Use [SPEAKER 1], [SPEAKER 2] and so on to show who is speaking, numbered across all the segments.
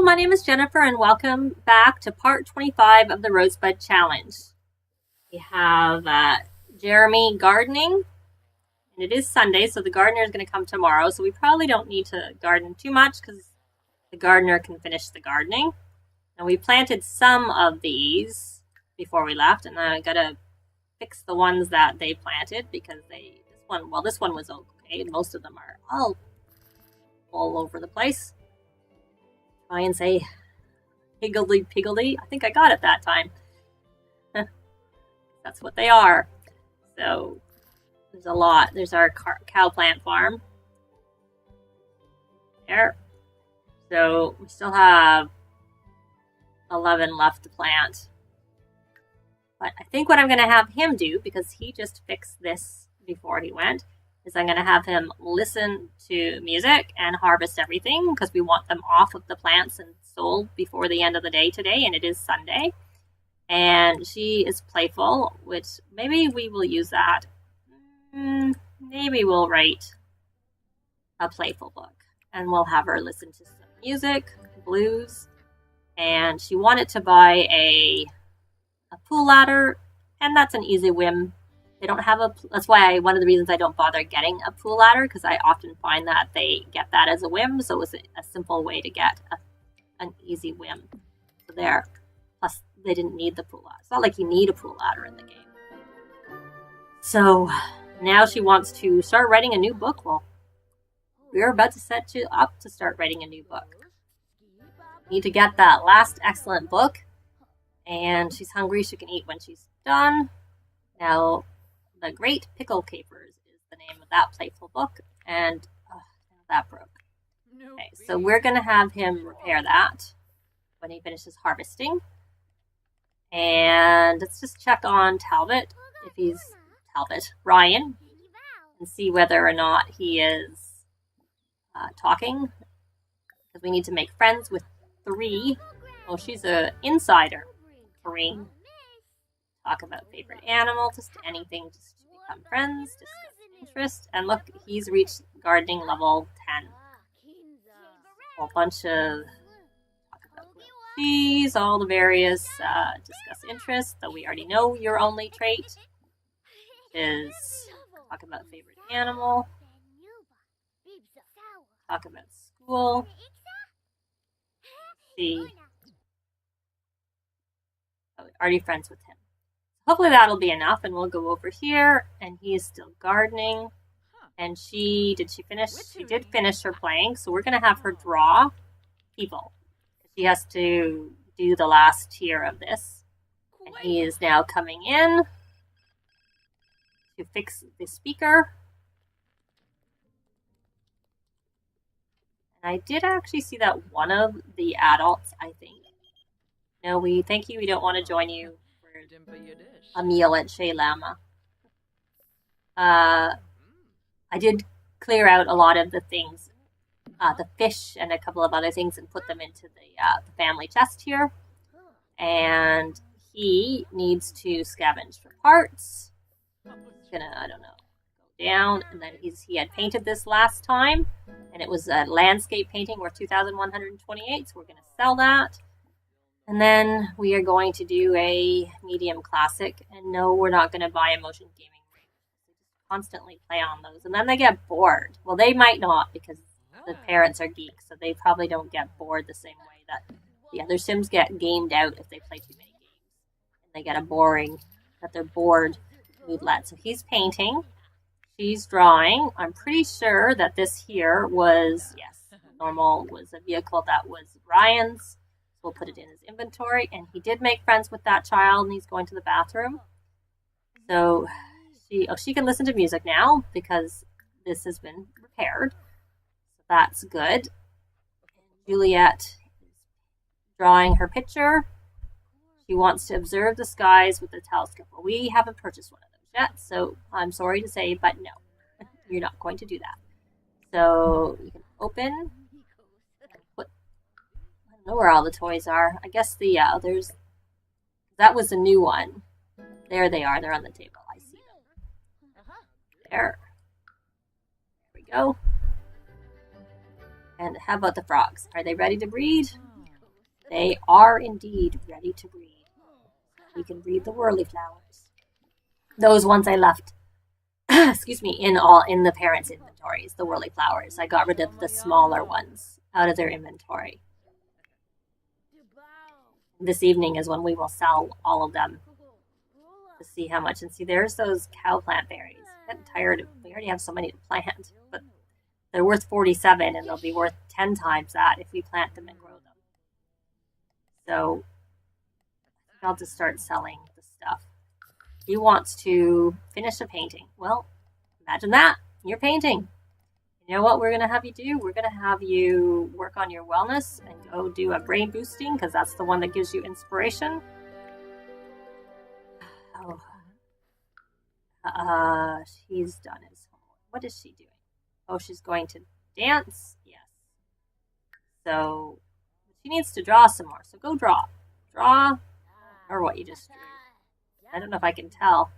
[SPEAKER 1] my name is Jennifer, and welcome back to part 25 of the Rosebud Challenge. We have Jeremy gardening, and it is Sunday, so the gardener is going to come tomorrow, so we probably don't need to garden too much because the gardener can finish the gardening. And we planted some of these before we left, and I got to fix the ones that they planted because this one was okay. Most of them are all over the place. Try and say higgledy-piggledy. I think I got it that time. That's what they are. So there's a lot. There's our cow plant farm. There. So we still have 11 left to plant. But I think what I'm going to have him do, because he just fixed this before he went, is I'm going to have him listen to music and harvest everything because we want them off of the plants and sold before the end of the day today, and it is Sunday. And she is playful, which maybe we will use that. Maybe we'll write a playful book, and we'll have her listen to some music, blues, and she wanted to buy a pool ladder, and that's an easy whim. They don't have that's why one of the reasons I don't bother getting a pool ladder, because I often find that they get that as a whim, so it was a simple way to get an easy whim. So there. Plus, they didn't need the pool ladder. It's not like you need a pool ladder in the game. So now she wants to start writing a new book. Well, we're about to set you up to start writing a new book. Need to get that last excellent book, and she's hungry. She can eat when she's done. Now, The Great Pickle Capers is the name of that playful book, and that broke. Okay, so we're going to have him repair that when he finishes harvesting. And let's just check on Ryan, and see whether or not he is talking, because we need to make friends with 3. Oh, she's an insider. 3. Talk about favorite animal, just anything, just to become friends, discuss interest. And look, he's reached gardening level 10. A whole bunch of talk about cheese, all the various discuss interests that we already know your only trait is talk about favorite animal, talk about school. See, already friends with him. Hopefully that'll be enough, and we'll go over here, and he is still gardening. And did she finish? She did finish her playing, so we're going to have her draw people. She has to do the last tier of this. And he is now coming in to fix the speaker. And I did actually see that one of the adults, I think. No, thank you, we don't want to join you a meal at Shea Lama. I did clear out a lot of the things, the fish and a couple of other things, and put them into the family chest here. And he needs to scavenge for parts. He's gonna, go down, and then he had painted this last time, and it was a landscape painting worth 2,128, so we're gonna sell that. And then we are going to do a medium classic. And no, we're not going to buy a motion gaming ring. We just constantly play on those. And then they get bored. Well, they might not, because the parents are geeks. So they probably don't get bored the same way that the other Sims get gamed out if they play too many games. And they get that they're bored moodlet. So he's painting. She's drawing. I'm pretty sure that this here was a vehicle that was Ryan's. We'll put it in his inventory, and he did make friends with that child, and he's going to the bathroom. So she can listen to music now because this has been repaired. So that's good. Juliet is drawing her picture. She wants to observe the skies with the telescope. Well, we haven't purchased one of those yet, so I'm sorry to say, but no, you're not going to do that. So you can open. Know where all the toys are. I guess the others. That was a new one. There they are. They're on the table. I see them. There we go. And how about the frogs? Are they ready to breed? They are indeed ready to breed. We can breed the whirly flowers. Those ones I left, excuse me, in the parents' inventories, the whirly flowers. I got rid of the smaller ones out of their inventory. This evening is when we will sell all of them to see how much. And see, there's those cow plant berries. I'm getting tired. We already have so many to plant, but they're worth 47, and they'll be worth 10 times that if we plant them and grow them. So I'll just start selling the stuff. He wants to finish a painting. Well, imagine that. You're painting. You know what we're going to have you do? We're going to have you work on your wellness and go do a brain boosting, because that's the one that gives you inspiration. Oh, she's done his homework. What is she doing? Oh, she's going to dance? Yes. So she needs to draw some more. So go draw. Draw, or what you just drew. I don't know if I can tell.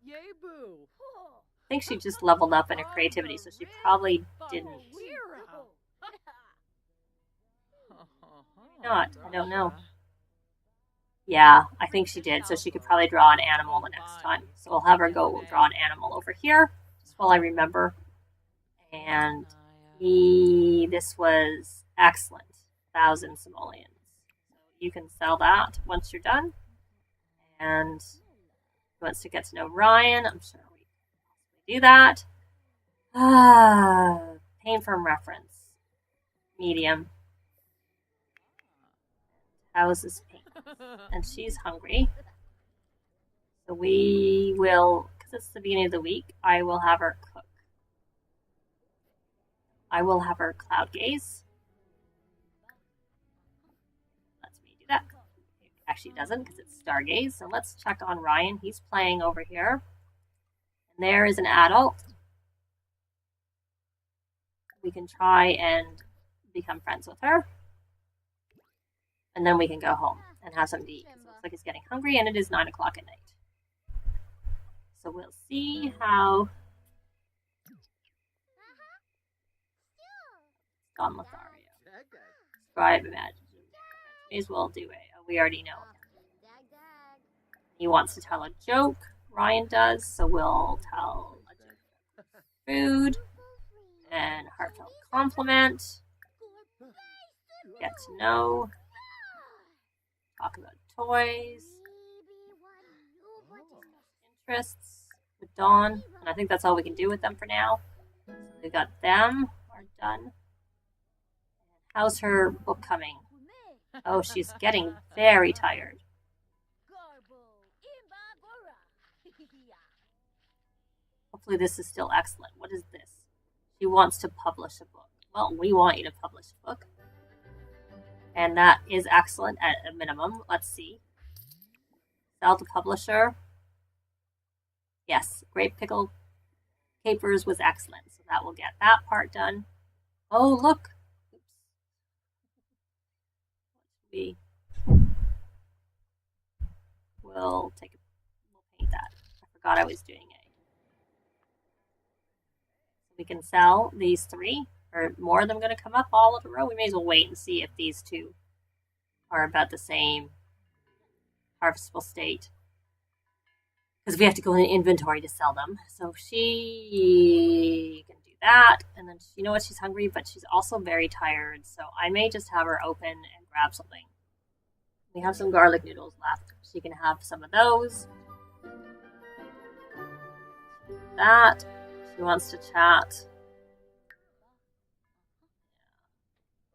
[SPEAKER 1] I think she just leveled up in her creativity, so she probably didn't. Not. I don't know. Yeah, I think she did. So she could probably draw an animal the next time. So we'll have her go draw an animal over here, just while I remember. And this was excellent. 1,000 simoleons. So you can sell that once you're done. And he wants to get to know Ryan. I'm sure we can do that. Pain from reference. Medium. How is this paint? And she's hungry. So we will, because it's the beginning of the week, I will have her cook. I will have her cloud gaze. Lets me do that. It actually doesn't, because it's stargaze. So let's check on Ryan. He's playing over here. And there is an adult. We can try and become friends with her. And then we can go home and have something to eat. It looks like he's getting hungry, and it is 9 o'clock at night. So we'll see how Don Lothario. Describe imagine. May as well do it. We already know. He wants to tell a joke. Ryan does, so we'll tell a joke. Food and heartfelt compliment. Get to know. Talk about toys, interests with Dawn, and I think that's all we can do with them for now. So we got them are done. How's her book coming? Oh, she's getting very tired. Hopefully this is still excellent. What is this? She wants to publish a book. Well, we want you to publish a book. And that is excellent at a minimum. Let's see. Sell to publisher. Yes, Great Pickle Capers was excellent. So that will get that part done. Oh, look. Oops. We'll paint that. I forgot I was doing it. We can sell these 3. Or more of them going to come up all in a row? We may as well wait and see if these 2 are about the same harvestable state. Because we have to go in inventory to sell them. So she can do that. And then, you know what, she's hungry, but she's also very tired. So I may just have her open and grab something. We have some garlic noodles left. She can have some of those. That. She wants to chat.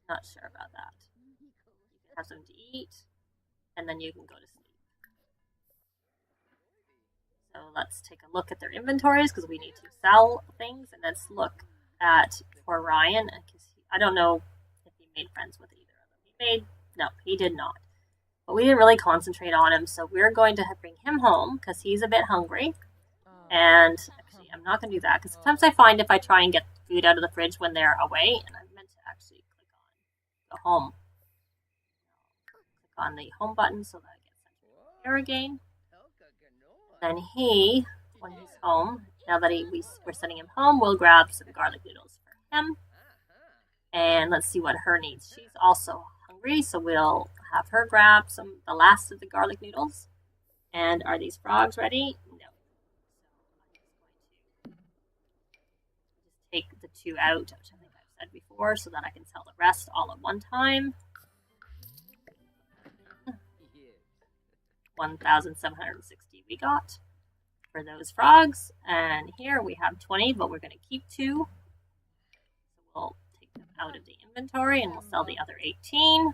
[SPEAKER 1] Not sure about that. You can have something to eat, and then you can go to sleep. So let's take a look at their inventories, because we need to sell things, and let's look at for Ryan. I don't know if he made friends with either of them. No, he did not. But we didn't really concentrate on him, so we're going to bring him home, because he's a bit hungry. And actually, I'm not going to do that, because sometimes I find if I try and get food out of the fridge when they're away, and I'm meant to actually home. Click on the home button so that I get sent here again. Then he, when he's home, now that we're sending him home, we'll grab some garlic noodles for him. And let's see what her needs. She's also hungry, so we'll have her grab the last of the garlic noodles. And are these frogs ready? No. So I'm just take the 2 out, which I think I've said before, so that I can sell the rest all at one time. 1,760 we got for those frogs. And here we have 20, but we're going to keep 2. So we'll take them out of the inventory and we'll sell the other 18.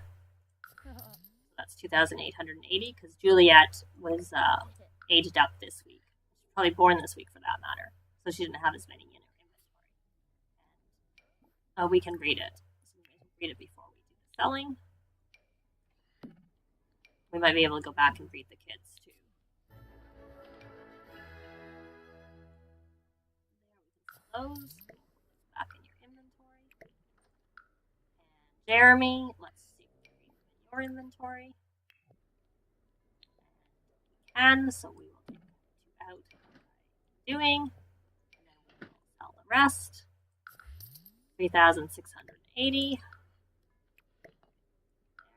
[SPEAKER 1] So that's 2,880 because Juliet was aged up this week. She's probably born this week for that matter. So she didn't have as many in her inventory. We can read it. So we can read it before we do the selling. We might be able to go back and read the kids too. Those back in your inventory. And Jeremy, let's see if we can read them in your inventory. And so we will take 2 out by doing. And then we will sell the rest. 3,680.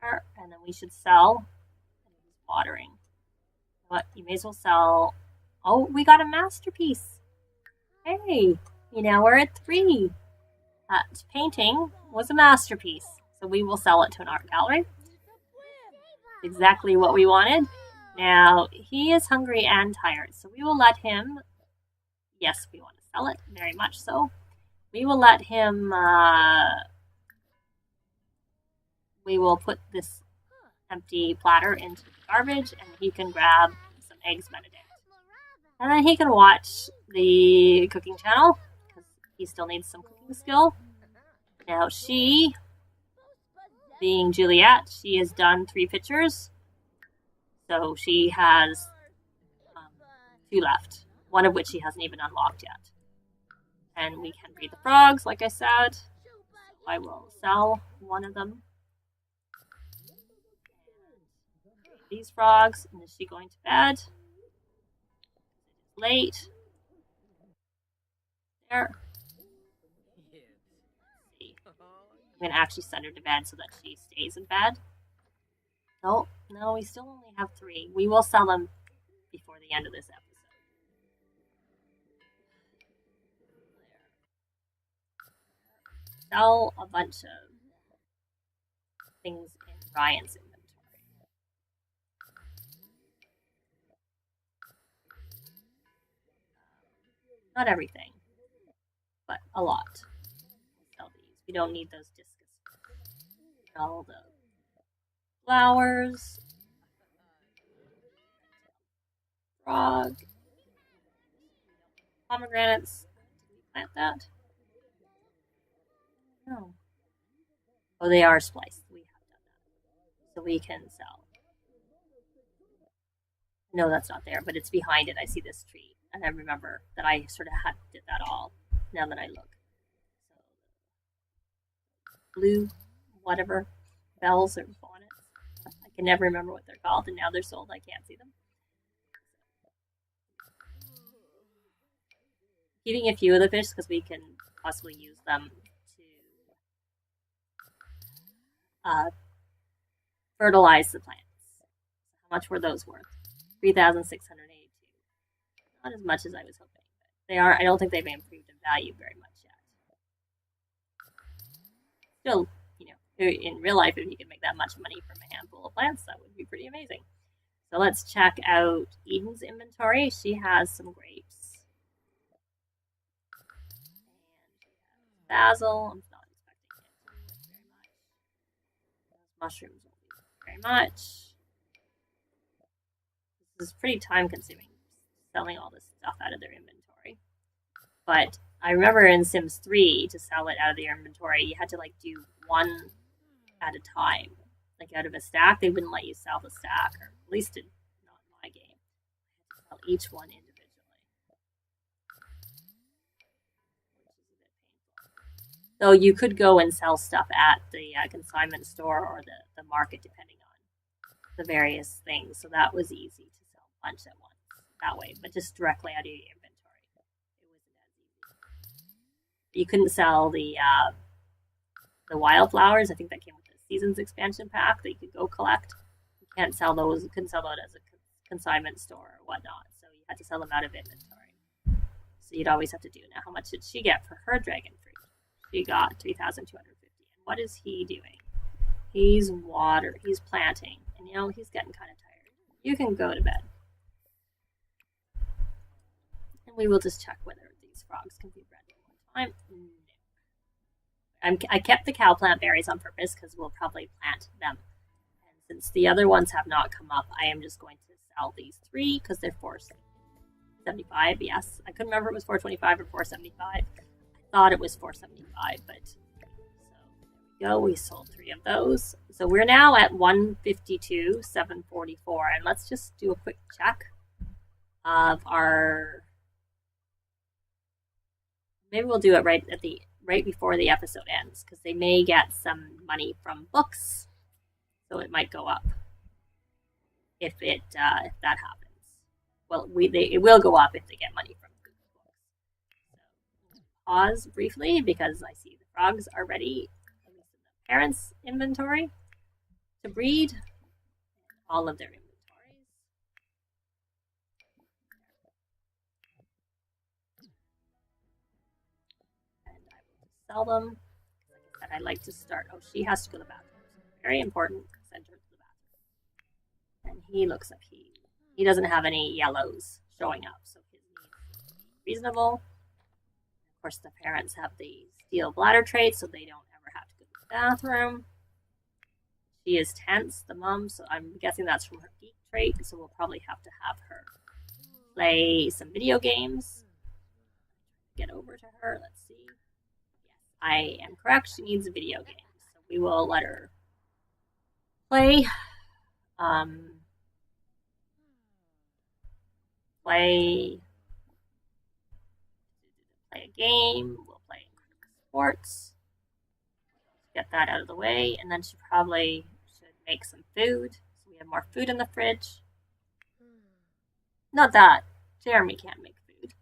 [SPEAKER 1] There. And then we should sell watering. But you may as well sell. Oh, we got a masterpiece. Hey, we're at 3. That painting was a masterpiece. So we will sell it to an art gallery. Exactly what we wanted. Now, he is hungry and tired. So we will let him. Yes, we want to sell it. Very much so. We will let him. We will put this empty platter into the garbage and he can grab some eggs Benedict. And then he can watch the cooking channel because he still needs some cooking skill. Now she, being Juliet, she has done 3 pictures. So she has 2 left, one of which she hasn't even unlocked yet. And we can read the frogs, like I said. So I will sell one of them. These frogs, and is she going to bed? It's late. There. I'm going to actually send her to bed so that she stays in bed. No, we still only have 3. We will sell them before the end of this episode. Sell a bunch of things in Ryan's inventory. Not everything, but a lot. Sell these. We don't need those discus. All the flowers. Frog. Pomegranates. Did we plant that? No. Oh, they are spliced. We have done that. So we can sell. No, that's not there, but it's behind it. I see this tree. And I remember that I sort of did that all now that I look. So, blue, whatever, bells or bonnets. I can never remember what they're called, and now they're sold. I can't see them. Keeping a few of the fish because we can possibly use them to fertilize the plants. How much were those worth? 3,682. Not as much as I was hoping. They are. I don't think they've improved in value very much yet. Still, in real life, if you could make that much money from a handful of plants, that would be pretty amazing. So let's check out Eden's inventory. She has some grapes. And basil. I'm not expecting it to be very much. Those mushrooms won't be very much. This is pretty time consuming, selling all this stuff out of their inventory. But I remember in Sims 3, to sell it out of their inventory, you had to do one at a time. Out of a stack, they wouldn't let you sell the stack, or at least not in my game. You had to sell each one individually. Which is a bit painful. So you could go and sell stuff at the consignment store or the market, depending on the various things. So that was easy to sell a bunch at once that way, but just directly out of your inventory. It wasn't as easy. You couldn't sell the wildflowers. I think that came with the season's expansion pack that you could go collect. You can't sell those. You couldn't sell that as a consignment store or whatnot. So you had to sell them out of inventory. So you'd always have to do. Now, how much did she get for her dragon fruit? She got 3,250. And what is he doing? He's planting. And he's getting kind of tired. You can go to bed. And we will just check whether these frogs can be bred at one time. No. I kept the cow plant berries on purpose because we'll probably plant them. And since the other ones have not come up, I am just going to sell these 3 because they're $4.75. Yes, I couldn't remember if it was $4.25 or $4.75. I thought it was $4.75, but so there we go. We sold 3 of those. So we're now at 152,744, and let's just do a quick check of our. Maybe we'll do it right before the episode ends because they may get some money from books, so it might go up if that happens. Well, it will go up if they get money from Google Books. So pause briefly because I see the frogs are ready in the parents' inventory to breed all of their inventories. And I will just sell them. Like I said, I like to start. Oh, she has to go to the bathroom. So very important. Send her to the bathroom. And he looks like he doesn't have any yellows showing up, so his needs are reasonable. Of course, the parents have the steel bladder trait, so they don't ever have to go to the bathroom. She is tense, the mom, so I'm guessing that's from her geek trait, so we'll probably have to have her play some video games. Get over to her, let's see. Yes, I am correct, she needs a video game, so we will let her play. Play a game. We'll play sports. Get that out of the way, and then she probably should make some food. So we have more food in the fridge. Not that Jeremy can't make food,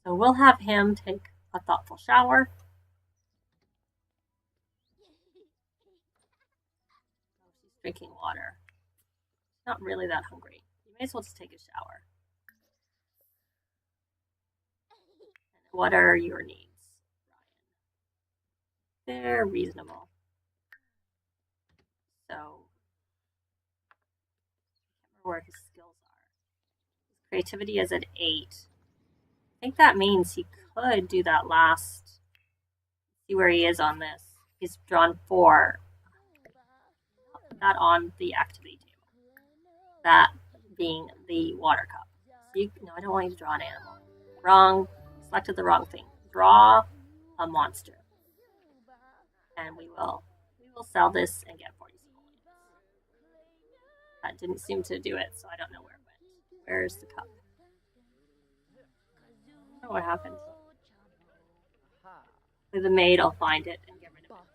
[SPEAKER 1] so we'll have him take a thoughtful shower. Oh, she's drinking water. She's not really that hungry. You may as well just take a shower. What are your needs, Ryan? They're reasonable. So, I can't remember where his skills are. His creativity is at 8. I think that means he could do that last. See where he is on this. He's drawn 4. Not on the activity table. That being the water cup. So no, I don't want you to draw an animal. Wrong. Selected the wrong thing. Draw a monster, and we will sell this and get 40 simoleons. That didn't seem to do it, so I don't know where it went. Where's the cup? I don't know what happened. With the maid, I'll find it and get rid of it.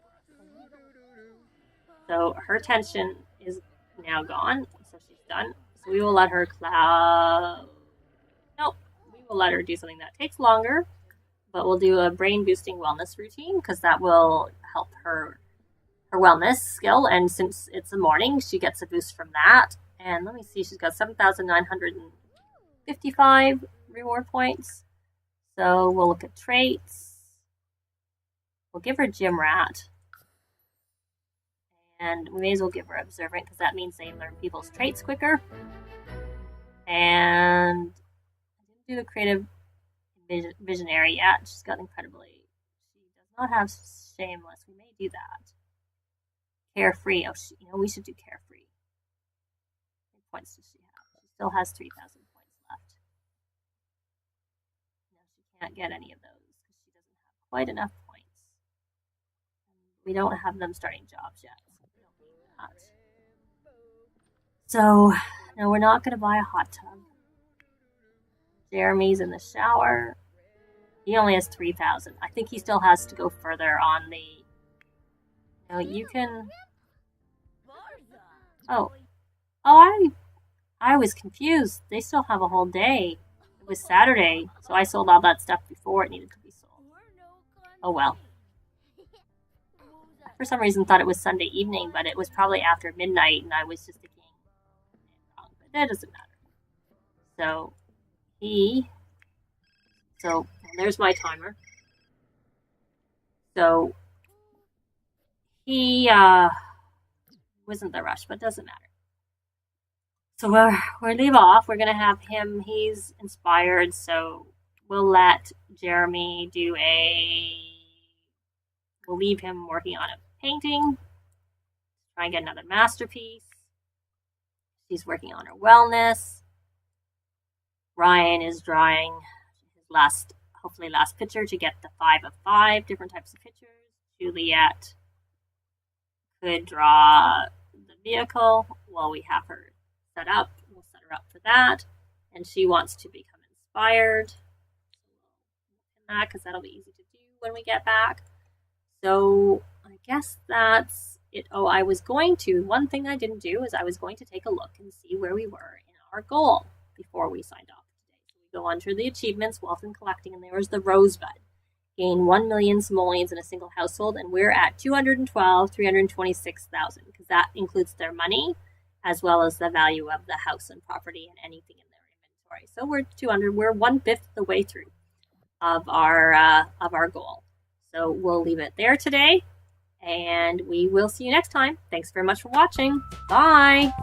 [SPEAKER 1] So her tension is now gone, so she's done. So we will let her We'll let her do something that takes longer, but we'll do a brain boosting wellness routine because that will help her wellness skill. And since it's the morning, she gets a boost from that. And let me see, she's got 7,955 reward points. So we'll look at traits. We'll give her Gym Rat. And we may as well give her Observant because that means they learn people's traits quicker. And do the creative visionary yet. She's got incredibly. She does not have shameless. We may do that. Carefree. Oh, we should do carefree. How many points does she have? She still has 3,000 points left. No, she can't get any of those because she doesn't have quite enough points. We don't have them starting jobs yet, so we don't need that. So, no, we're not going to buy a hot tub. Jeremy's in the shower. He only has 3,000. I think he still has to go further on the. You can. Oh, I was confused. They still have a whole day. It was Saturday, so I sold all that stuff before it needed to be sold. Oh well. for some reason thought it was Sunday evening, but it was probably after midnight, and I was just thinking, wrong, but that doesn't matter. So there's my timer. So he wasn't the rush, but it doesn't matter. So we'll leave off. We're gonna have him. He's inspired, so we'll let Jeremy We'll leave him working on a painting. Try and get another masterpiece. She's working on her wellness. Ryan is drawing his hopefully last picture to get the 5 of 5 different types of pictures. Juliet could draw the vehicle while we have her set up. We'll set her up for that. And she wants to become inspired. Because that'll be easy to do when we get back. So I guess that's it. Oh, one thing I didn't do is I was going to take a look and see where we were in our goal before we signed off today. So we go under the achievements, wealth and collecting, and there was the Rosebud. Gain 1 million simoleons in a single household, and we're at 326,000 because that includes their money as well as the value of the house and property and anything in their inventory. So we're 1/5 the way through of our goal. So we'll leave it there today, and we will see you next time. Thanks very much for watching. Bye.